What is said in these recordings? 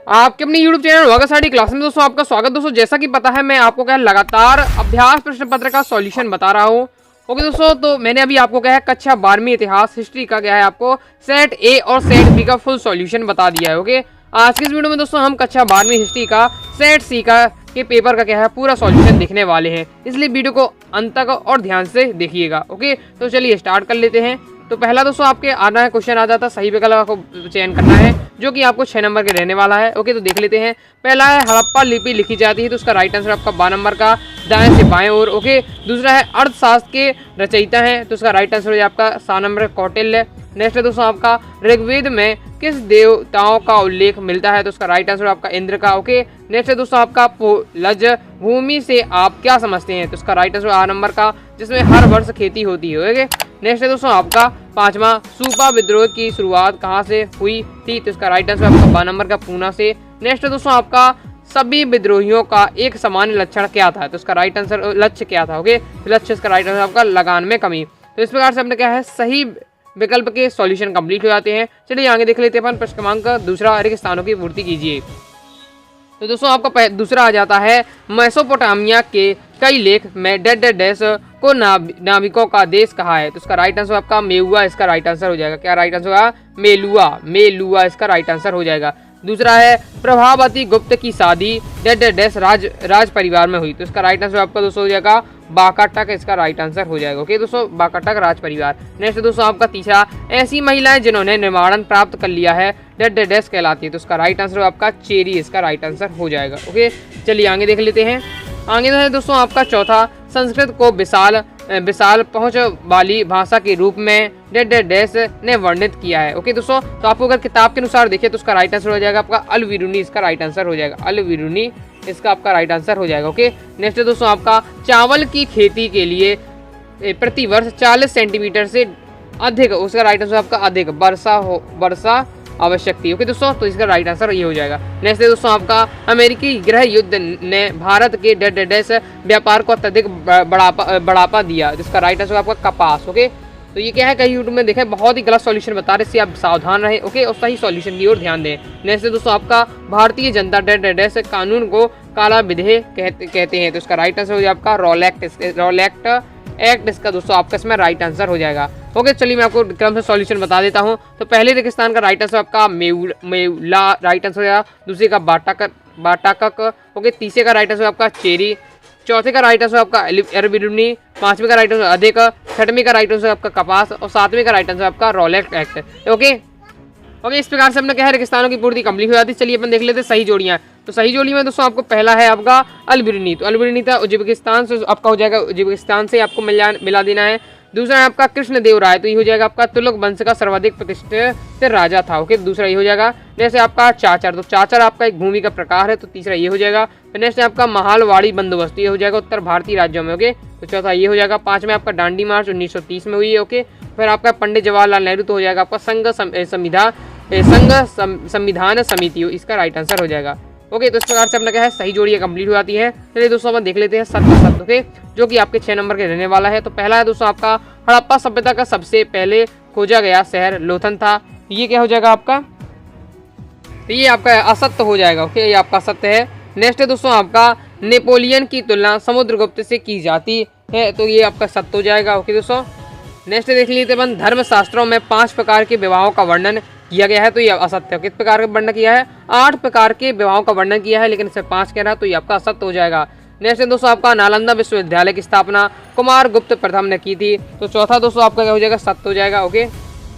आपके अपने YouTube channel वागा study class में दोस्तों आपका स्वागत। दोस्तों जैसा कि पता है मैं आपको क्या लगातार अभ्यास प्रश्न पत्र का सॉल्यूशन बता रहा हूँ। ओके दोस्तों, तो मैंने अभी आपको क्या है कक्षा 12वीं इतिहास हिस्ट्री का क्या है आपको सेट ए और सेट बी का फुल सॉल्यूशन बता दिया है। ओके, आज की इस वीडियो में दोस्तों हम कक्षा 12वीं हिस्ट्री का सेट सी का के पेपर का क्या है पूरा सॉल्यूशन देखने वाले हैं, इसलिए वीडियो को अंत तक और ध्यान से देखिएगा। ओके, तो चलिए स्टार्ट कर लेते हैं। तो पहला दोस्तों आपके आना है क्वेश्चन आ जाता है, सही विकल्प आपको चयन करना है जो कि आपको 6 नंबर के रहने वाला है। ओके, तो देख लेते हैं। पहला है हड़प्पा लिपि लिखी जाती है, तो उसका राइट आंसर आपका 12 नंबर का दाएं से बाएं ओर। ओके, दूसरा है अर्थशास्त्र के रचयिता है, तो उसका राइट आंसर हो जाए आपका 7 नंबर कौटिल्य। नेक्स्ट है दोस्तों आपका ऋग्वेद में किस देवताओं का उल्लेख मिलता है, तो उसका राइट आंसर आपका इंद्र का। ओके, नेक्स्ट है दोस्तों आपका लज भूमि से आप क्या समझते हैं, तो उसका राइट आंसर 8 नंबर का जिसमें हर वर्ष खेती होती है। ओके, नेक्स्ट है दोस्तों आपका 5वां सूपा विद्रोह की शुरुआत कहाँ से हुई थी, तो इसका राइट आंसर आपका 12 नंबर का पूना से। नेक्स्ट है दोस्तों आपका सभी विद्रोहियों का एक सामान्य लक्षण क्या था, तो उसका राइट आंसर लक्ष्य क्या था। ओके, लक्ष्य इसका राइट आंसर आपका लगान में कमी। तो इस प्रकार से अपने क्या है सही विकल्प के सॉल्यूशन कंप्लीट हो जाते हैं। चलिए आगे देख लेते हैं अपन प्रश्न क्रमांक दूसरा, रिक्त स्थानों की पूर्ति कीजिए। तो दोस्तों आपका दूसरा आ जाता है मेसोपोटामिया के कई लेख में डेड डैश को नाविकों का देश कहा है, तो उसका राइट आंसर आपका मेउआ इसका राइट आंसर हो जाएगा। क्या राइट आंसर होगा? मेलुआ, मेलुआ इसका राइट आंसर हो जाएगा। दूसरा है प्रभावती गुप्त की शादी डेड डैश राज परिवार में हुई, तो इसका राइट आंसर आपका दोस्तों हो जाएगा बाकाटक इसका राइट आंसर हो जाएगा। ओके दोस्तों, बाकाटक राज परिवार। नेक्स्ट दोस्तों आपका तीसरा ऐसी महिलाएं जिन्होंने निर्माण प्राप्त कर लिया है डेड डैश कहलाती है, तो उसका राइट आंसर आपका चेरी इसका राइट आंसर हो जाएगा। ओके, चलिए आगे देख लेते हैं। आगे है दोस्तों आपका चौथा संस्कृत को विशाल पहुंच वाली भाषा के रूप में डेड डैश ने वर्णित किया है। ओके दोस्तों, तो आपको अगर किताब के अनुसार देखिए तो उसका राइट आंसर हो जाएगा आपका अल बिरूनी इसका राइट आंसर हो जाएगा। अल बिरूनी इसका आपका राइट आंसर हो जाएगा। ओके, नेक्स्ट है दोस्तों आपका चावल की खेती के लिए प्रति वर्ष 40 सेंटीमीटर से अधिक, उसका राइट आंसर आपका अधिक वर्षा आवश्यक थी। ओके दोस्तों, तो इसका राइट आंसर ये हो जाएगा। नेक्स्ट है दोस्तों आपका अमेरिकी गृह युद्ध ने भारत के डेड डैश व्यापार को अत्यधिक बढ़ावा दिया, जिसका राइट आंसर आपका कपास। ओके, तो ये क्या है कहीं यूट्यूब में देखा बहुत ही गलत सॉल्यूशन बता रहे, इससे आप सावधान रहें। ओके, और सही सॉल्यूशन की ओर ध्यान दें। नेक्स्ट है दोस्तों आपका भारतीय जनता डेड डैश कानून को काला विधेयक कहते हैं, तो इसका राइट आंसर हो जाए आपका रॉलेक्ट एक्ट इसका दोस्तों आपका इसमें राइट आंसर हो जाएगा। ओके, चलिए मैं आपको क्रम से सॉल्यूशन बता देता हूं। तो पहले रेगिस्तान का राइट आंसर आपका मेउला राइट आंसर हो जाएगा। दूसरे का बाटाकक। ओके, तीसरे का राइट आंसर आपका चेरी। चौथे का राइट आंसर आपका अरबिरूनी। पांचवें का राइट आंसर अधिक। छठवें का राइट आंसर आपका कपास और सातवें का राइट आंसर आपका रॉलेक्ट एक्ट। ओके, इस प्रकार से अपने क्या है रेगिस्तानों की पूर्ति कंप्लीट हो जाती है। चलिए अपन देख लेते हैं सही जोड़ियां। तो सही जोड़ी में दोस्तों आपको पहला है आपका अल बिरूनी, तो अल बिरूनी था उज्बेकिस्तान से आपका हो जाएगा, उज्बेकिस्तान से आपको मिला देना है। दूसरा है आपका कृष्ण देव राय, तो ये हो जाएगा आपका तुगलक वंश का सर्वाधिक प्रतिष्ठित राजा था। ओके, दूसरा ये हो जाएगा। जैसे आपका चाचर, तो चाचर आपका एक भूमि का प्रकार है, तो तीसरा ये हो जाएगा। फिर नेक्स्ट है आपका महालवाड़ी बंदोबस्त, ये हो जाएगा उत्तर भारतीय राज्यों में। ओके, तो चौथा ये हो जाएगा। पांचवें आपका दांडी मार्च 1930 में हुई है। ओके, फिर आपका पंडित जवाहरलाल नेहरू, तो हो जाएगा आपका संघ संविधान समिति इसका राइट आंसर हो जाएगा। ओके, तो इस प्रकार से अपना क्या है सही जोड़ियां कंप्लीट हो जाती है। चलिए दोस्तों अपन देख लेते हैं सत्य। ओके, जो कि आपके 6 नंबर के रहने वाला है। तो पहला है दोस्तों आपका हड़प्पा सभ्यता का सबसे पहले खोजा गया शहर लोथन था, ये क्या हो जाएगा आपका, तो ये आपका असत्य हो जाएगा। ओके, ये आपका असत्य है। नेक्स्ट है दोस्तों आपका नेपोलियन की तुलना समुद्रगुप्त से की जाती है, तो ये आपका सत्य हो जाएगा। ओके दोस्तों, नेक्स्ट देख लीजिए अपन धर्मशास्त्रों में 5 प्रकार के विवाहों का वर्णन किया गया है, तो ये असत्य है। किस प्रकार का वर्णन किया है? 8 प्रकार के विवाहों का वर्णन किया है, लेकिन इसमें 5 कह रहा है, तो ये आपका असत्य हो जाएगा। नेक्स्ट है दोस्तों आपका नालंदा विश्वविद्यालय की स्थापना कुमार गुप्त प्रथम ने की थी, तो चौथा दोस्तों आपका क्या हो जाएगा? सत्य हो जाएगा। ओके,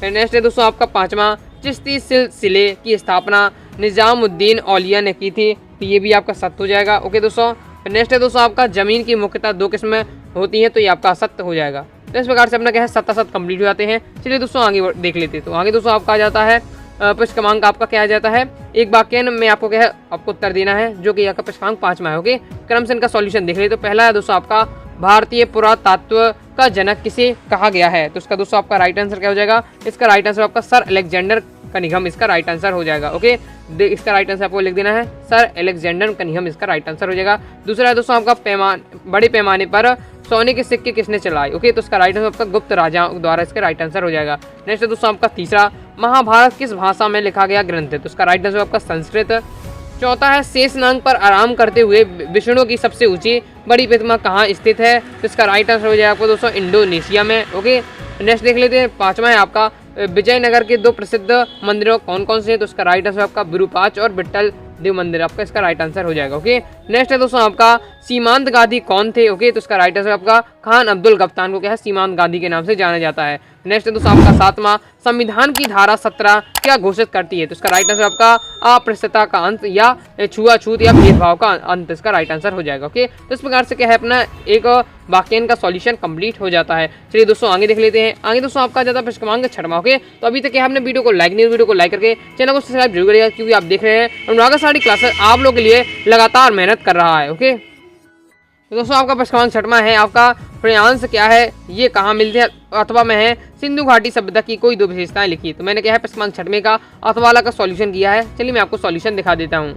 फिर नेक्स्ट है दोस्तों आपका 5वां चिश्ती सिलसिले की स्थापना निजामुद्दीन औलिया ने की थी, तो ये भी आपका सत्य हो जाएगा। ओके दोस्तों, फिर नेक्स्ट है दोस्तों आपका जमीन की मुख्यतः 2 किस्में होती हैं, तो ये आपका असत्य हो जाएगा। तो इस प्रकार से अपना क्या है सत्य कंप्लीट हो जाते हैं। चलिए दोस्तों आगे देख लेते हैं। तो आगे दोस्तों आपका आ जाता है प्रश्न क्रमांक आपका क्या आ जाता है, एक वाक्य में आपको क्या है आपको उत्तर देना है, जो कि आपका प्रश्न क्रमांक 5 में है। ओके, क्रम से इनका सॉल्यूशन देख ले। तो पहला है दोस्तों आपका भारतीय पुरातत्व का जनक किसे कहा गया है, तो उसका दोस्तों आपका राइट आंसर क्या हो जाएगा? इसका राइट आंसर आपका सर अलेक्जेंडर कनिंघम इसका राइट आंसर हो जाएगा। ओके, इसका राइट आंसर आपको लिख देना है सर अलेक्जेंडर कनिंघम इसका राइट आंसर हो जाएगा। दूसरा है दोस्तों आपका बड़े पैमाने पर सोने के सिक्के किसने चलाए? ओके, तो इसका राइट आंसर आपका गुप्त राजा द्वारा इसका राइट आंसर हो जाएगा। नेक्स्ट है दोस्तों आपका तीसरा महाभारत किस भाषा में लिखा गया ग्रंथ है, तो इसका राइट आंसर आपका संस्कृत। चौथा है शेषनाग पर आराम करते हुए विष्णु की सबसे ऊंची बड़ी प्रतिमा कहाँ स्थित है? तो इसका राइट आंसर हो जाएगा आपको दोस्तों इंडोनेशिया में। ओके, नेक्स्ट देख लेते हैं। पांचवा है आपका विजयनगर के 2 प्रसिद्ध मंदिरों कौन कौन से हैं? तो इसका राइट आंसर आपका विरूपाक्ष और विट्ठल देव मंदिर आपका इसका राइट आंसर हो जाएगा। ओके, नेक्स्ट है दोस्तों आपका सीमांत गांधी कौन थे? ओके, तो इसका राइट आंसर आपका खान अब्दुल गफ्तान को क्या है सीमांत गांधी के नाम से जाना जाता है। नेक्स्ट है दोस्तों आपका सातवां, संविधान की धारा 17 क्या घोषित करती है? तो इसका राइट आंसर आपका अस्पृश्यता का अंत या छुआछूत या भेदभाव का अंत इसका राइट आंसर हो जाएगा। ओके, तो इस प्रकार से क्या है अपना एक वाक्यांश का सॉल्यूशन कंप्लीट हो जाता है। चलिए दोस्तों आगे देख लेते हैं। आगे दोस्तों आपका जाता है प्रश्न क्रमांक 6वां। ओके, तो अभी तक क्या आपने वीडियो को लाइक नहीं, वीडियो को लाइक करके चैनल को सब्सक्राइब जरूर करिएगा, क्योंकि आप देख रहे हैं अनुराग साड़ी क्लासेस आप लोगों के लिए लगातार मेहनत कर रहा है। ओके, तो दोस्तों आपका प्रश्न क्रमांक 6वां है आपका फ्रांस क्या है, ये कहाँ मिलते हैं अथवा में है सिंधु घाटी सभ्यता की कोई 2 विशेषताएं लिखी। तो मैंने क्या है प्रश्न क्रमांक 6वें का अथवा वाला का सॉल्यूशन किया है। चलिए मैं आपको सॉल्यूशन दिखा देता हूँ।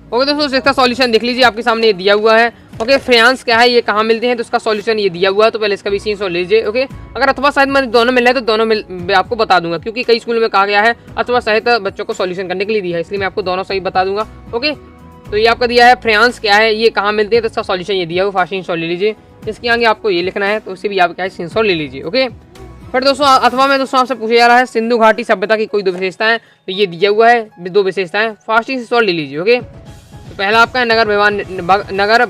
ओके दोस्तों, इसका सॉल्यूशन देख लीजिए, आपके सामने ये दिया हुआ है। ओके, फ्रांस क्या है, ये कहाँ मिलते हैं? तो इसका सॉल्यूशन ये दिया हुआ है, तो पहले इसका भी सीन सॉल्व लीजिए। ओके, अगर अथवा सहित मैंने दोनों मिल रहा है तो दोनों मैं आपको बता दूंगा, क्योंकि कई स्कूल में कहा गया है अथवा सहित बच्चों को सॉल्यूशन करने के लिए दिया है, इसलिए मैं आपको दोनों सही बता दूंगा। ओके, तो ये आपका दिया है फ्रांस क्या है, ये कहाँ मिलते हैं? तो इसका सॉल्यूशन ये दिया हुआ, फास्ट स्क्रीनशॉट ले लीजिए। इसके आगे आपको ये लिखना है, तो उससे भी आप क्या है स्क्रीनशॉट ले लीजिए। ओके, फिर दोस्तों अथवा में दोस्तों आपसे पूछा जा रहा है सिंधु घाटी सभ्यता की कोई 2 विशेषताएं, तो ये दिया हुआ है 2 विशेषताएं, फास्ट स्क्रीनशॉट ले लीजिए। ओके, तो पहला आपका है नगर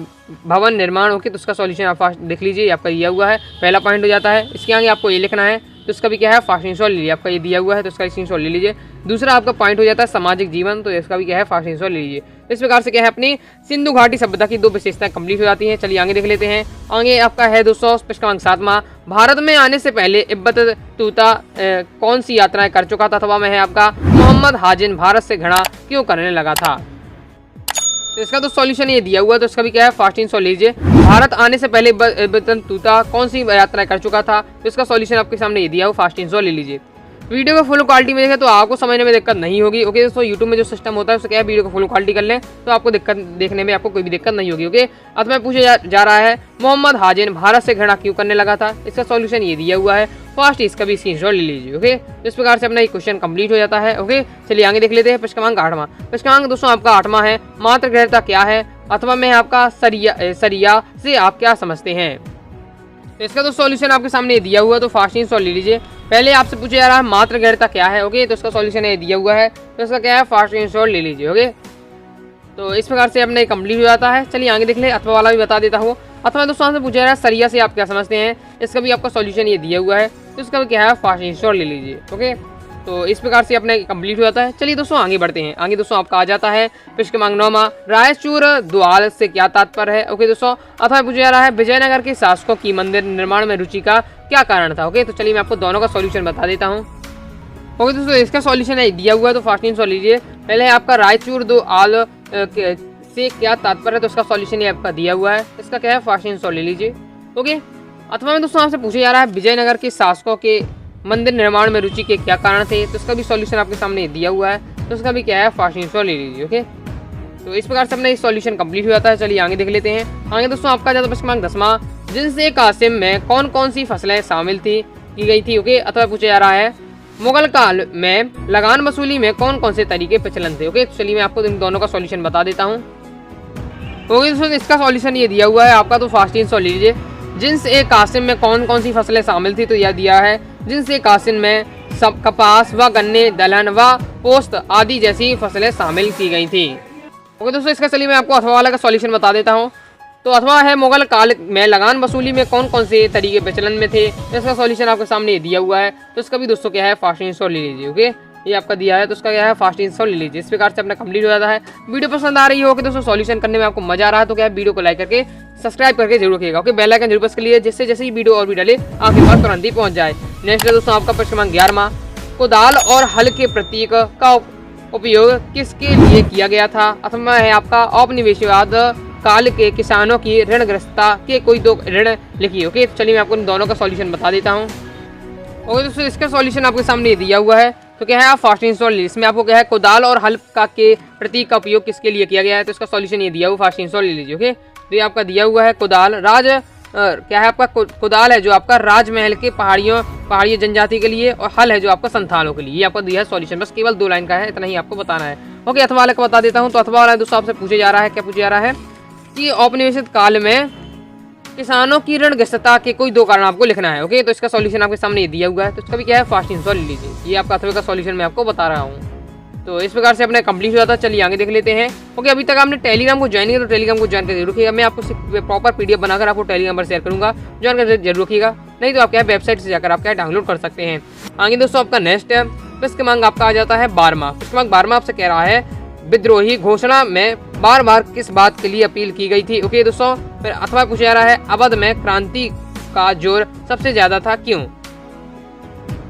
भवन निर्माण। ओके, तो उसका सॉल्यूशन आप फास्ट देख लीजिए, आपका दिया हुआ है, पहला पॉइंट हो जाता है। इसके आगे आपको ये लिखना है, तो इसका भी क्या है फास्ट स्क्रीनशॉट ले लीजिए, आपका ये दिया हुआ है, तो इसका स्क्रीनशॉट ले लीजिए। दूसरा आपका पॉइंट हो जाता है सामाजिक जीवन, तो इसका भी क्या है फास्ट स्क्रीनशॉट ले लीजिए। इस प्रकार से क्या है अपनी सिंधु घाटी सभ्यता की 2 विशेषताएं कंप्लीट हो जाती हैं। चलिए आगे देख लेते हैं। आगे आपका है दोस्तों प्रश्न क्रमांक 7वां, भारत में आने से पहले इब्बत तूता कौन सी यात्राएं कर चुका था? अथवा में है आपका मोहम्मद हाजिन भारत से घृणा क्यों करने लगा था? तो इसका तो सॉल्यूशन ये दिया हुआ है, तो इसका भी क्या है फास्ट स्क्रीनशॉट लीजिए। भारत आने से पहले इब्बत तूता कौन सी यात्रा कर चुका था? तो इसका सॉल्यूशन आपके सामने ये दिया हुआ, फास्ट स्क्रीनशॉट ले लीजिए। वीडियो को फुल क्वालिटी में देखें तो आपको समझने में दिक्कत नहीं होगी। ओके दोस्तों, यूट्यूब में जो सिस्टम होता है उससे क्या है वीडियो को फुल क्वालिटी कर लें तो आपको दिक्कत देखने में आपको कोई भी दिक्कत नहीं होगी। ओके, अब मैं पूछा जा रहा है मोहम्मद हाजिन भारत से घृणा क्यों करने लगा था? इसका सॉल्यूशन ये दिया हुआ है, फास्ट इसका भी स्क्रीनशॉट ले लीजिए। ओके, इस प्रकार से अपना ये क्वेश्चन कंप्लीट हो जाता है। ओके, चलिए आगे देख लेते हैं। प्रश्न क्रमांक 8वां। प्रश्न क्रमांक दोस्तों आपका 8वां है मातृगृहता क्या है? अथवा में आपका सरिया से आप क्या समझते हैं? तो इसका तो सॉल्यूशन आपके सामने दिया हुआ है, तो फास्ट स्क्रीनशॉट ले लीजिए। पहले आपसे पूछा जा रहा है मातृगृहता क्या है? ओके, तो इसका सॉल्यूशन ये दिया हुआ है, तो इसका क्या है फास्ट स्क्रीनशॉट ले लीजिए। ओके, तो इस प्रकार से अपना कंप्लीट हो जाता है। चलिए आगे देख ले, अथवा वाला भी बता देता हूँ। अथवा दोस्तों आपसे पूछा जा रहा है सरिया से आप क्या समझते हैं? इसका भी आपका सॉल्यूशन ये दिया हुआ है, तो इसका भी क्या है फास्ट स्क्रीनशॉट ले लीजिए। ओके, तो इस प्रकार से अपने कंप्लीट हो जाता है। चलिए दोस्तों आगे बढ़ते हैं। आगे दोस्तों आपका आ जाता है प्रश्न क्रमांक 9वां, रायचूर द्वार से क्या तात्पर्य है? ओके दोस्तों, अथवा पूछा जा रहा है विजयनगर के शासकों की मंदिर निर्माण में रुचि का क्या कारण था? ओके, तो चलिए मैं आपको दोनों का सॉल्यूशन बता देता हूँ। ओके दोस्तों, इसका सॉल्यूशन है दिया हुआ है, तो फास्ट स्क्रीनशॉट लीजिए। पहले आपका रायचूर द्वार से क्या तात्पर्य है? तो उसका सॉल्यूशन ये आपका दिया हुआ है, इसका क्या है फास्ट स्क्रीनशॉट ले लीजिए। ओके, अथवा में दोस्तों आपसे पूछा जा रहा है विजयनगर के शासकों के मंदिर निर्माण में रुचि के क्या कारण थे? तो इसका भी सॉल्यूशन आपके सामने दिया हुआ है, तो इसका भी क्या है फास्ट स्क्रीनशॉट ले लीजिए। ओके, तो इस प्रकार से अपना ये सॉल्यूशन कंप्लीट हो जाता है। चलिए आगे देख लेते हैं। आगे दोस्तों आपका जाता है प्रश्न क्रमांक 10वां, जिनसे कासिम में कौन कौन सी फसलें शामिल की गई थी? ओके, अथवा पूछा जा रहा है मुगल काल में लगान वसूली में कौन कौन से तरीके प्रचलन थे? ओके, तो चलिए मैं आपको इन दोनों का सॉल्यूशन बता देता हूँ। ओके दोस्तों, इसका सॉल्यूशन ये दिया हुआ है आपका, तो फास्ट स्क्रीनशॉट लीजिए। जिन्स ए कासिम में कौन कौन सी फसलें शामिल थी? तो यह दिया है जिन्स ए कासिम में सब कपास व गन्ने, दलहन व पोस्त आदि जैसी फसलें शामिल की गई थी। ओके दोस्तों, इसका चलिए मैं आपको अथवा वाला का सॉल्यूशन बता देता हूँ। तो अथवा है मुगल काल में लगान वसूली में कौन कौन से तरीके प्रचलन में थे? इसका सॉल्यूशन आपके सामने दिया हुआ है, तो इसका भी दोस्तों क्या है फास्ट स्क्रीनशॉट ले लीजिए। ओके, ये आपका दिया है, तो उसका क्या है फास्ट स्क्रीनशॉट ले लीजिए। इस प्रकार से अपना कंप्लीट हो जाता है। वीडियो पसंद आ रही हो कि दोस्तों सॉल्यूशन करने में आपको मजा आ रहा है तो क्या है वीडियो को लाइक करके सब्सक्राइब करके जरूर रखिएगा। ओके, बेल आइकन जरूर प्रेस कर लीजिए, जिससे जैसे ही वीडियो और भी डाले आपके पास तुरंत ही पहुंच जाए। नेक्स्ट है दोस्तों आपका प्रश्न क्रमांक 11वां, कुदाल और हल के प्रतीक का उपयोग किसके लिए किया गया था? अथवा है आपका औपनिवेशवाद काल के किसानों की ऋणग्रस्तता के कोई 2 ऋण लिखिए। ओके, चलिए मैं आपको इन दोनों का सॉल्यूशन बता देता हूँ। ओके दोस्तों, इसका सॉल्यूशन आपके सामने दिया हुआ है, तो क्या है आप फास्ट स्क्रीनशॉट लीजिए। इसमें आपको क्या है कुदाल और हल का के प्रतीक का उपयोग किसके लिए किया गया है? तो इसका सॉल्यूशन ये दिया हुआ, फास्ट स्क्रीनशॉट ले लीजिए। ओके, तो ये आपका दिया हुआ है कुदाल क्या है आपका कुदाल है जो आपका राजमहल के पहाड़ियों जनजाति के लिए, और हल है जो आपका संथालों के लिए। ये आपको दिया है सॉल्यूशन, बस केवल 2 लाइन का है, इतना ही आपको बताना है। ओके, अथवा वाले को बता देता हूँ। तो अथवा वाला दोस्तों आपसे पूछे जा रहा है, क्या पूछे जा रहा है कि औपनिवेशिक काल में किसानों की ऋणग्रस्तता के कोई 2 कारण आपको लिखना है। ओके, तो इसका सॉल्यूशन आपके सामने ये दिया हुआ है। तो इसका भी क्या है, फास्ट आंसर ले लीजिए। ये आपका अथवा का सॉल्यूशन मैं आपको बता रहा हूँ। तो इस प्रकार से अपने कंप्लीट हो जाता है। चलिए आगे देख लेते हैं। ओके, अभी तक आपने टेलीग्राम को ज्वाइन किया तो टेलीग्राम को ज्वाइन कर जरूर रखिएगा। मैं आपको प्रॉपर पीडीएफ बनाकर आपको टेलीग्राम पर शेयर करूंगा, ज्वाइन कर जरूर रखिएगा। नहीं तो आप क्या वेबसाइट से जाकर आप क्या डाउनलोड कर सकते हैं। आगे दोस्तों आपका नेक्स्ट है प्रश्न क्रमांक आपका आ जाता है 12वां। प्रश्न क्रमांक 12वां आपसे कह रहा है विद्रोही घोषणा में बार बार किस बात के लिए अपील की गई थी। ओके दोस्तों, फिर अथवा पूछा जा रहा है अवध में क्रांति का जोर सबसे ज्यादा था, क्यों।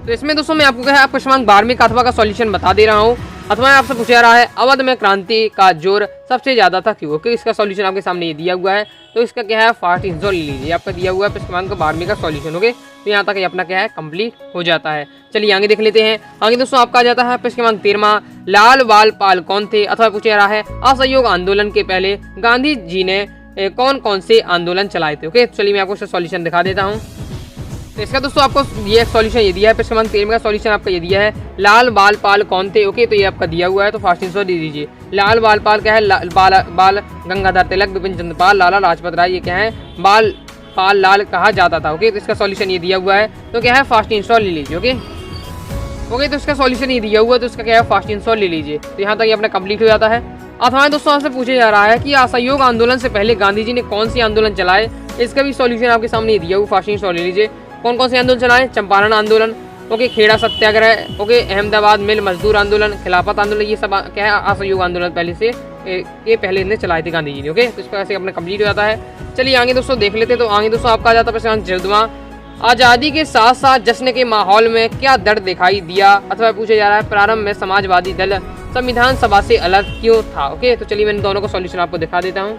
तो इसमें दोस्तों मैं आपको क्या है आपको प्रश्न क्रमांक 12वें का अथवा का सॉल्यूशन बता दे रहा हूँ। अथवा आपसे पूछा जा रहा है अवध में क्रांति का जोर सबसे ज्यादा था, क्यों। ओके, इसका सॉल्यूशन आपके सामने ये दिया हुआ है। तो इसका क्या है फास्ट आंसर ले लीजिए। आपका दिया हुआ है प्रश्न क्रमांक 12वें का सॉल्यूशन। ओके, तो यहाँ तक अपना क्या है कंप्लीट हो जाता है। चलिए आगे देख लेते हैं। आगे दोस्तों आपका आ जाता है प्रश्न क्रमांक 13वां। लाल बाल पाल कौन थे। अथवा पूछा जा रहा है असहयोग आंदोलन के पहले गांधी जी ने कौन कौन से आंदोलन चलाए थे। ओके, चलिए मैं आपको इसका सॉल्यूशन दिखा देता हूँ। तो इसका दोस्तों आपको ये सॉल्यूशन ये दिया है, प्रश्न क्रमांक 13 का सॉल्यूशन आपका ये दिया है लाल बाल पाल कौन थे। ओके, तो ये आपका दिया हुआ है। तो फास्ट आंसर दे दीजिए। लाल बाल पाल क्या है, बाल गंगाधर तिलक, विपिन चंद्र पाल, लाला लाजपत राय, ये क्या है बाल पाल लाल कहा जाता था। ओके, तो इसका सॉल्यूशन ये दिया हुआ है। तो क्या है फास्ट आंसर ले लीजिए। ओके, तो इसका सॉल्यूशन ये दिया हुआ है। तो इसका क्या है फास्ट आंसर ले लीजिए। तो यहाँ तक ये अपना कंप्लीट हो जाता है। अथवा दोस्तों आपसे पूछे जा रहा है कि असहयोग आंदोलन से पहले गांधी जी ने कौन सी आंदोलन चलाए। इसका भी सॉल्यूशन आपके सामने दिया हुआ, फास्ट आंसर ले लीजिए। कौन कौन से आंदोलन चलाए, चंपारण आंदोलन, ओके, खेड़ा सत्याग्रह, ओके, अहमदाबाद मिल मजदूर आंदोलन, खिलाफत आंदोलन, ये सब क्या है असहयोग आंदोलन पहले से ये पहले इन्हें चलाए थे गांधी जी ने। ओके, तो इस प्रकार से अपना कंप्लीट हो जाता है। चलिए आगे दोस्तों देख लेते हैं। तो आगे दोस्तों आपका आ जाता है प्रश्न 14वां। आजादी के साथ साथ जश्न के माहौल में क्या दर्द दिखाई दिया। अथवा पूछा जा रहा है प्रारंभ में समाजवादी दल संविधान सभा से अलग क्यों था। ओके, तो चलिए मैं दोनों का सॉल्यूशन आपको दिखा देता हूँ।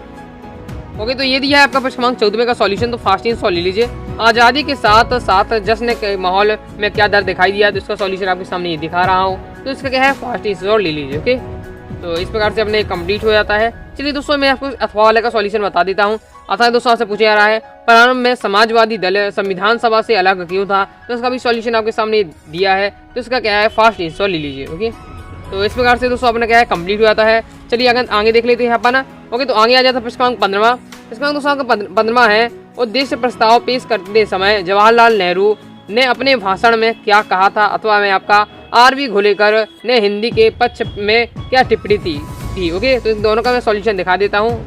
ओके, तो ये दिया है आपका प्रश्न क्रमांक 14वें का सॉल्यूशन। तो फास्ट आंसर ले लीजिए। आजादी के साथ साथ जश्न के माहौल में क्या दर्द दिखाई दिया। तो इसका सॉल्यूशन आपके सामने ये दिखा रहा हूँ। तो इसका क्या है फास्ट आंसर ले लीजिए। ओके, तो इस प्रकार से अपने कंप्लीट हो जाता है। चलिए दोस्तों मैं आपको अथवा वाले का सॉल्यूशन बता देता हूँ। अथवा दोस्तों आपसे पूछा जा रहा है प्रारंभ में समाजवादी दल संविधान सभा से अलग क्यों था। तो इसका भी सॉल्यूशन आपके सामने दिया है। तो इसका क्या है फास्ट आंसर ले लीजिए। ओके, तो इस प्रकार से दोस्तों अपना क्या है कंप्लीट हो जाता है। चलिए अगर आगे देख लेते हैं अपना। ओके, तो आगे आ जाता है प्रश्न क्रमांक 15वां। प्रश्न दोस्तों आपका 15वां है उद्देश्य प्रस्ताव पेश करते समय जवाहरलाल नेहरू ने अपने भाषण में क्या कहा था। अथवा में आपका आर.वी. घोलेकर ने हिंदी के पक्ष में क्या टिप्पणी थी। ओके, तो इन दोनों का मैं सॉल्यूशन दिखा देता हूँ।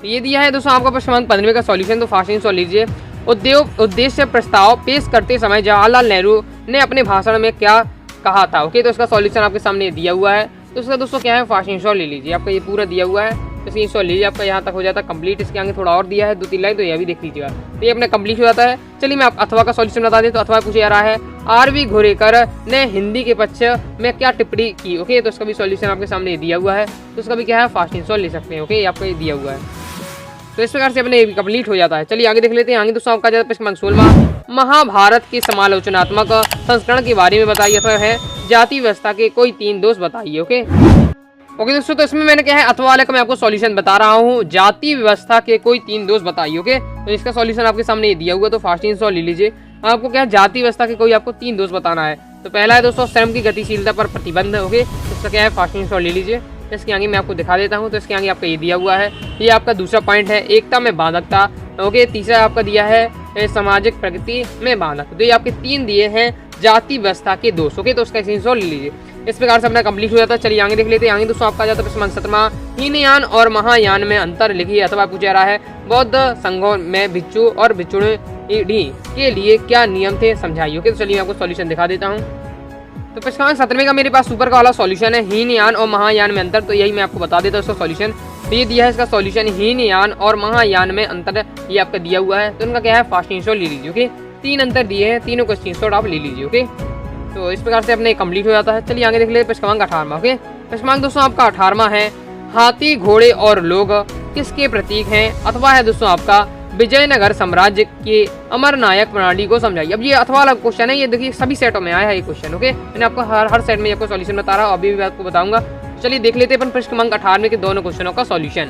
ये दिया है दोस्तों आपका प्रश्न क्रमांक 15वें का सॉल्यूशन। तो फास्ट आंसर लीजिए। उद्देश्य प्रस्ताव पेश करते समय जवाहरलाल नेहरू ने अपने भाषण में क्या कहा था। ओके, तो इसका सॉल्यूशन आपके सामने दिया हुआ है। तो इसका दोस्तों क्या है फास्ट आंसर ले लीजिए। आपका ये पूरा दिया हुआ है। इसकी आंसर लीजिए। आपका यहाँ तक हो जाता है कंप्लीट। इसके आगे थोड़ा और दिया है 2-3 लाइन, तो यह भी देख लीजिएगा। तो ये अपना कंप्लीट हो जाता है। चलिए मैं अथवा का सॉल्यूशन बता दें। तो अथवा पूछा जा रहा है आर.वी. घोलेकर ने हिंदी के पक्ष में क्या टिप्पणी की। ओके, तो इसका भी सॉल्यूशन आपके सामने दिया हुआ है। तो इसका भी क्या है फास्ट आंसर ले सकते हैं। ओके, आपको ये दिया हुआ है। तो इस प्रकार से अपने कंप्लीट हो जाता है। चलिए आगे देख लेते हैं। आगे दोस्तों आपका जाता है प्रश्न क्रमांक 16वां। महाभारत के समालोचनात्मक संस्करण के बारे में बताइए। अथवा है जाति व्यवस्था के कोई 3 दोष बताइए। ओके दोस्तों, तो इसमें मैंने क्या है अथवा वाले का मैं आपको सॉल्यूशन बता रहा हूँ। जाति व्यवस्था के कोई 3 दोष बताइए। ओके, तो इसका सॉल्यूशन आपके सामने दिया हुआ। तो फास्ट आंसर ले लीजिए। आपको क्या है जाति व्यवस्था के कोई आपको 3 दोष बताना है। तो पहला है दोस्तों श्रम की गतिशीलता पर प्रतिबंध। ओके, तो इसका क्या है फास्ट आंसर ले लीजिए। इसके आगे मैं आपको दिखा देता हूँ। तो इसके आगे आपका ये दिया हुआ है। ये आपका दूसरा पॉइंट है एकता में बाधकता। ओके, तीसरा आपका दिया है सामाजिक प्रगति में बाधक। तो ये आपके 3 दिए हैं जाति व्यवस्था के दोष। ओके, तो उसका आंसर ले लीजिए। इस प्रकार से अपना कंप्लीट हो जाता है। चलिए आगे देख लेते हैं। आगे दोस्तों आपका जाता है प्रश्न 17वां। हीनयान और महायान में अंतर लिखिए। अथवा पूछा रहा है बौद्ध संघों में भिक्षु और भिक्षुणी के लिए क्या नियम थे, समझाइए। ओके, तो चलिए आपको सॉल्यूशन दिखा देता हूँ। तो प्रश्न 17वें का मेरे पास ऊपर का वाला सॉल्यूशन है हीनयान और महायान में अंतर। तो यही मैं आपको बता देता हूँ इसका सॉल्यूशन। तो ये दिया है इसका सॉल्यूशन हीनयान और महायान में अंतर, ये आपका दिया हुआ है। तो इनका क्या है फास्ट आंसर ले लीजिए। ओके, 3 अंतर दिए हैं, तीनों का स्क्रीनशॉट आप ले लीजिए। ओके, तो इस प्रकार से अपने कंप्लीट हो जाता है। चलिए आगे देख लेते हैं प्रश्न क्रमांक 18वां। ओके, प्रश्न क्रमांक दोस्तों आपका 18वां है हाथी घोड़े और लोग किसके प्रतीक हैं। अथवा है दोस्तों आपका विजयनगर साम्राज्य के अमर नायक प्रणाली को समझाइए। अब ये अथवा वाला क्वेश्चन है। ये देखिए सभी सेटों में आया है ये क्वेश्चन। ओके, मैंने आपको हर सेट में आपको सॉल्यूशन बता रहा हूँ, अभी भी आपको बताऊंगा। चलिए देख लेते हैं अपन प्रश्न क्रमांक 18 के दोनों क्वेश्चनों का सॉल्यूशन।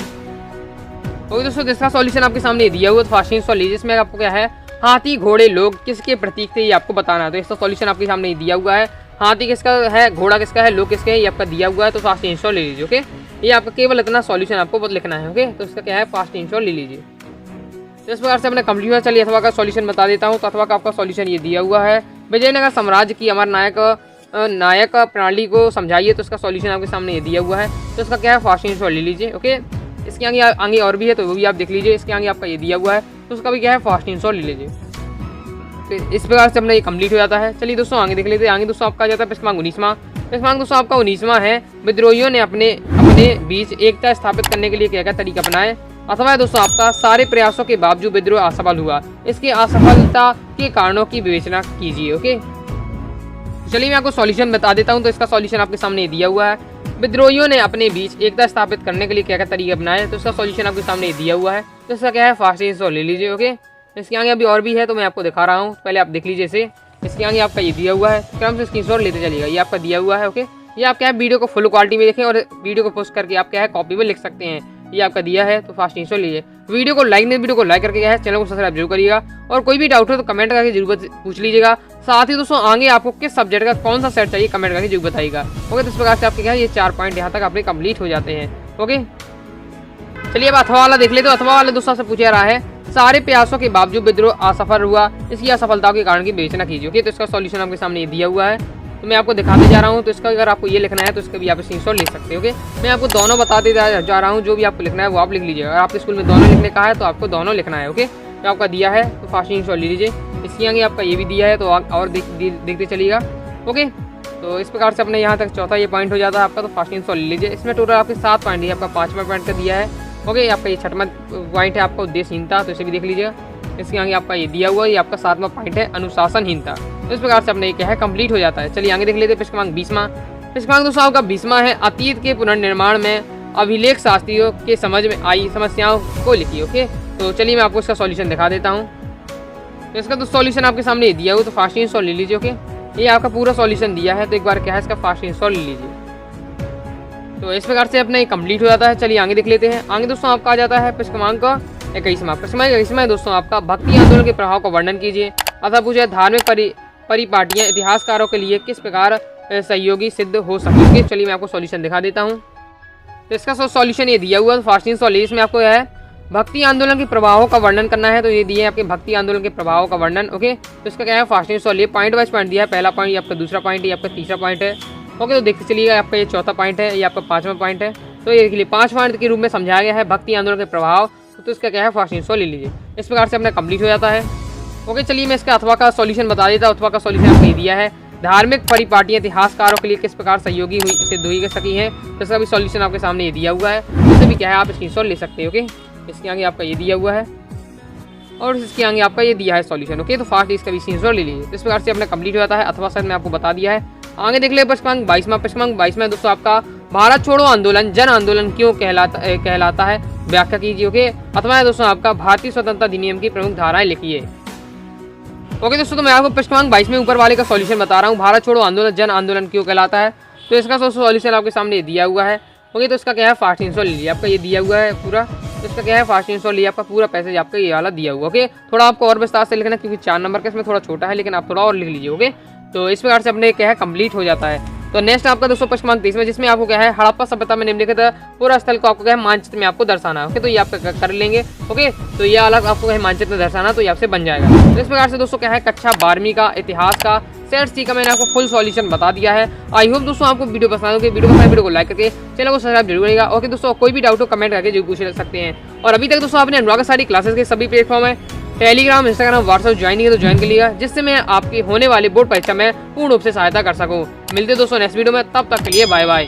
ओके दोस्तों, इसका सॉल्यूशन आपके सामने दिया हुआ, तो फास्ट इंस्टॉल लीजिए। इसमें आपको क्या है, हाथी घोड़े लोग किसके प्रतीक थे ये आपको बताना है। तो इसका सॉल्यूशन आपके सामने दिया हुआ है, हाथी किसका है, घोड़ा किसका है, लोग किसके हैं, ये आपका दिया हुआ है। तो फास्ट इंस्टॉल ले लीजिए। ओके, ये आपका केवल इतना सॉल्यूशन आपको लिखना है। ओके, तो इसका क्या है, फास्ट इंस्टॉल ले लीजिए। तो इस प्रकार से अपने कंप्लीट हुआ। चलिए अथवा का सॉल्यूशन बता देता हूँ। तो अथवा का आपका सॉल्यूशन ये दिया हुआ है, विजयनगर साम्राज्य की अमर नायक प्रणाली को समझाइए। तो इसका सॉल्यूशन आपके सामने ये दिया हुआ है। तो इसका क्या है, फास्ट इंस्टॉल ले लीजिए। ओके, इसके आगे और भी है, तो वो भी आप देख लीजिए। इसके आगे आपका ये दिया हुआ है, तो उसका भी क्या है, फास्ट इंस्टॉल ले लीजिए। तो इस प्रकार से अपना ये कंप्लीट हो जाता है। चलिए दोस्तों आगे देख लेते हैं। आगे दोस्तों आपका आ जाता है प्रश्न 19वां। प्रश्न दोस्तों आपका 19वां है, विद्रोहियों ने अपने बीच एकता स्थापित करने के लिए क्या क्या तरीका अपनाए। अथवा दोस्तों आपका सारे प्रयासों के बावजूद विद्रोह असफल हुआ, इसकी असफलता के कारणों की विवेचना कीजिए। ओके, चलिए मैं आपको सॉल्यूशन बता देता हूं। तो इसका सॉल्यूशन आपके सामने दिया हुआ है, विद्रोहियों ने अपने बीच एकता स्थापित करने के लिए क्या क्या तरीके अपनाए। तो इसका सॉल्यूशन आपके सामने दिया हुआ है। तो इसका क्या है, फास्ट इंस्टॉल ले लीजिए। ओके, इसके आगे अभी और भी है, तो मैं आपको दिखा रहा हूँ, पहले आप देख लीजिए इसे। इसके आगे आपका ये दिया हुआ है, क्रम से स्क्रीनशॉट लेते चलिएगा। ये आपका दिया हुआ है। ओके, ये आप क्या है, वीडियो को फुल क्वालिटी में देखें और वीडियो को पोस्ट करके आप क्या है, कॉपी में लिख सकते हैं। ये आपका दिया है, तो फास्ट इंस्टॉल लीजिए। वीडियो को लाइक करके क्या है, चैनल को सब्सक्राइब जरूर करिएगा। और कोई भी डाउट हो तो कमेंट करके जरूर पूछ लीजिएगा। साथ ही दोस्तों आगे आपको किस सब्जेक्ट का कौन सा सेट चाहिए, कमेंट करके जरूर बताइएगा। ओके, तो इस प्रकार से आपके क्या है, ये 4 पॉइंट यहाँ तक आपके कंप्लीट हो जाते हैं। ओके, चलिए अब अथवा वाला देख लेते। तो अथवा वाला दोस्तों से पूछा रहा है, सारे प्रयासों के बावजूद विद्रोह असफल हुआ, इसकी असफलता के कारण की विवेचना कीजिए। ओके, तो इसका सॉल्यूशन आपके सामने दिया हुआ है, तो मैं आपको दिखाते जा रहा हूँ। तो इसका अगर आपको ये लिखना है तो इसका भी आप स्क्रीनशॉट ले सकते हो। ओके, मैं आपको दोनों बताते जा रहा हूँ, जो भी आपको लिखना है वो आप लिख लीजिएगा। अगर आपके स्कूल में दोनों लिखने का है तो आपको दोनों लिखना है। ओके, तो आपका दिया है, तो फास्ट इंस्टॉल ले लीजिए। इसके आगे आपका ये भी दिया है, तो और देखते चलिएगा। ओके, तो इस प्रकार से अपने यहाँ तक चौथा ये पॉइंट हो जाता है आपका, तो फास्ट इंस्टॉल ले लीजिए। इसमें टोटल आपके 7 पॉइंट है, आपका 5वां पॉइंट का दिया है। ओके, आपका ये 6वां पॉइंट है आपका उद्देश्यहीनता, तो इसे भी देख लीजिएगा। इसके आगे आपका ये दिया हुआ है, ये आपका 7वां पॉइंट है अनुशासनहीनता। तो इस प्रकार से अपने क्या है, कंप्लीट हो जाता है। चलिए आगे देख लेते हैं। प्रश्न क्रमांक 20वां। प्रश्न क्रमांक दोस्तों आपका 20वां है, अतीत के पुनर्निर्माण में अभिलेख शास्त्रियों के समझ में आई समस्याओं को लिखिए। ओके, तो चलिए मैं आपको इसका सॉल्यूशन दिखा देता हूँ। तो इसका तो सॉल्यूशन आपके सामने दिया हुआ, तो फास्ट इंस्टॉल ले लीजिए। ओके, ये आपका पूरा सॉल्यूशन दिया है, तो एक बार क्या है, इसका फास्ट इंस्टॉल ले लीजिए। तो इस प्रकार से अपना ये कंप्लीट हो जाता है। चलिए आगे देख लेते हैं। आगे दोस्तों आपका आ जाता है प्रश्न क्रमांक 21वां। प्रश्न क्रमांक 21वां दोस्तों आपका भक्ति आंदोलन के प्रभाव का वर्णन कीजिए। अतः पूछे धार्मिक परिपाटियां इतिहासकारों के लिए किस प्रकार सहयोगी सिद्ध हो सकेंगे। चलिए मैं आपको सॉल्यूशन दिखा देता हूँ। तो इसका सॉल्यूशन ये दिया हुआ है, फास्ट इंस्टॉल। इसमें आपको है भक्ति आंदोलन के प्रभावों का वर्णन करना है, तो ये दिए आपके भक्ति आंदोलन के प्रभावों का वर्णन। ओके, तो इसका क्या है, फास्ट इंस्टॉल। ये पॉइंट वाइज पॉइंट दिया है, पहला पॉइंट ये आपका, दूसरा पॉइंट ये आपका, तीसरा पॉइंट है। ओके, तो देखते चलिएगा। आपका ये चौथा पॉइंट है, ये आपका 5वां पॉइंट है। तो ये देख लीजिए 5 पॉइंट के रूप में समझाया गया है भक्ति आंदोलन के प्रभाव। तो इसका क्या है, फास्ट इंस्टॉल ले लीजिए। इस प्रकार से अपना कंप्लीट हो जाता है। ओके, चलिए मैं इसका अथवा का सॉल्यूशन बता देता हूँ। अथवा का सॉल्यूशन आपको दिया है, धार्मिक परिपाटियां इतिहासकारों के लिए किस प्रकार सहयोगी सिद्ध हुई सकी हैं। तो इसका भी सॉल्यूशन आपके सामने ये दिया हुआ है, इससे भी क्या है, आप स्क्रीनशॉट ले सकते हो। ओके, इसके आगे आपका ये दिया हुआ है और इसके आगे आपका ये दिया है सॉल्यूशन। ओके, तो फास्ट इसका भी स्क्रीनशॉट ले लीजिए। इस प्रकार से अपना कंप्लीट हो जाता है। अथवा सर मैं आपको बता दिया है। आगे देख ले प्रश्न क्रमांक 22वां। प्रश्न क्रमांक 22वां दोस्तों आपका भारत छोड़ो आंदोलन जन आंदोलन क्यों कहलाता है, व्याख्या कीजिए। ओके, अथवा दोस्तों आपका भारतीय स्वतंत्रता अधिनियम की प्रमुख धाराएं लिखिए। ओके दोस्तों, तो मैं आपको प्रश्न क्रमांक 22 में ऊपर वाले का सॉल्यूशन बता रहा हूँ, भारत छोड़ो आंदोलन जन आंदोलन क्यों कहलाता है। तो इसका सॉल्यूशन आपके सामने दिया हुआ है। ओके, तो इसका क्या है, फास्ट इंस्टॉल लीजिए। आपका ये दिया हुआ है पूरा, तो इसका क्या है, फास्ट इंस्टॉल लीजिए। आपका पूरा पैसेज आपका ये वाला दिया हुआ। ओके, थोड़ा आपको और विस्तार से लिखना है, क्योंकि 4 नंबर का इसमें थोड़ा छोटा है, लेकिन आप थोड़ा और लिख लीजिए। ओके, तो इस प्रकार से अपने क्या है, कंप्लीट हो जाता है। तो नेक्स्ट आपका दोस्तों प्रश्न क्रमांक 23 में, जिसमें आपको क्या है, हड़प्पा सभ्यता में निम्नलिखित पूरा स्थल को आपको क्या है, मानचित्र में आपको दर्शाना है। ओके, तो ये आप कर लेंगे। ओके, तो ये अलग आपको है मानचित्र में दर्शाना, तो ये आपसे बन जाएगा। तो इस प्रकार से दोस्तों क्या है, कक्षा 12वीं का इतिहास का सेट सी का मैंने आपको फुल सॉल्यूशन बता दिया है। आई होप दोस्तों आपको वीडियो पसंद होगी। वीडियो को लाइक करके चैनल को सब्सक्राइब जरूर करिएगा। ओके दोस्तों, कोई भी डाउट हो कमेंट करके जरूर पूछ सकते हैं। और अभी तक दोस्तों आपने अनुराग सारी क्लासेस के सभी प्लेटफॉर्म है, टेलीग्राम, इंस्टाग्राम, व्हाट्सएप ज्वाइन किया तो ज्वाइन कर लिया, जिससे मैं आपकी होने वाली बोर्ड परीक्षा में पूर्ण रूप से सहायता कर सकूं। मिलते दोस्तों नेक्स्ट वीडियो में, तब तक के लिए बाय बाय।